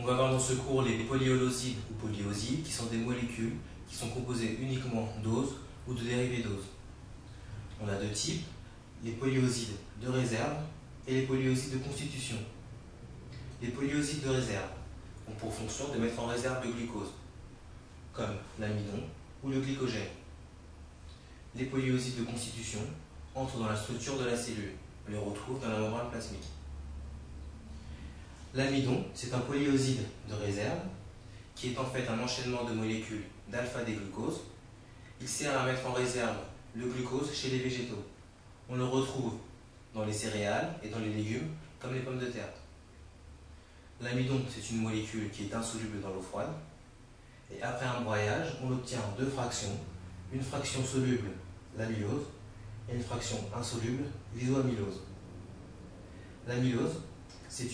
On va voir dans ce cours les polyolosides ou polyosides, qui sont des molécules qui sont composées uniquement d'ose ou de dérivés d'ose. On a deux types, les polyosides de réserve et les polyosides de constitution. Les polyosides de réserve ont pour fonction de mettre en réserve le glucose, comme l'amidon ou le glycogène. Les polyosides de constitution entrent dans la structure de la cellule. On les retrouve dans la membrane plasmique. L'amidon, c'est un polyoside de réserve qui est en fait un enchaînement de molécules d'alpha-déglucose. Il sert à mettre en réserve le glucose chez les végétaux. On le retrouve dans les céréales et dans les légumes, comme les pommes de terre. L'amidon, c'est une molécule qui est insoluble dans l'eau froide. Et après un broyage, on obtient deux fractions. Une fraction soluble, l'amylose, et une fraction insoluble, l'isoamylose. L'amylose, c'est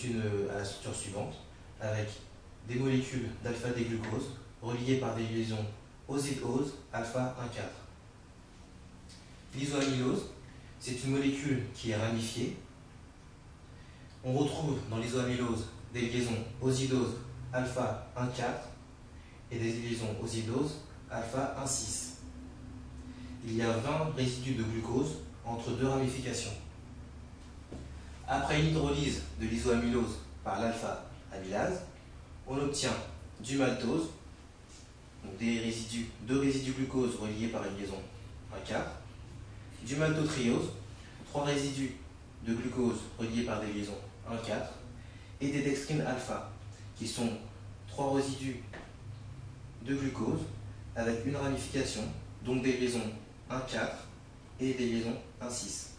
à la structure suivante, avec des molécules d'alpha-déglucose reliées par des liaisons oside-ose alpha 1,4. L'isoamylose, c'est une molécule qui est ramifiée. On retrouve dans l'isoamylose des liaisons osidose alpha 1,4 et des liaisons osidose alpha 1,6. Il y a 20 résidus de glucose entre deux ramifications. Après une hydrolyse de l'isoamylose par l'alpha-amylase, on obtient du maltose, donc deux résidus glucose reliés par une liaison 1,4, du maltotriose, 3 résidus de glucose reliés par des liaisons 1,4, et des dextrines alpha, qui sont 3 résidus de glucose avec une ramification, donc des liaisons 1,4 et des liaisons 1,6.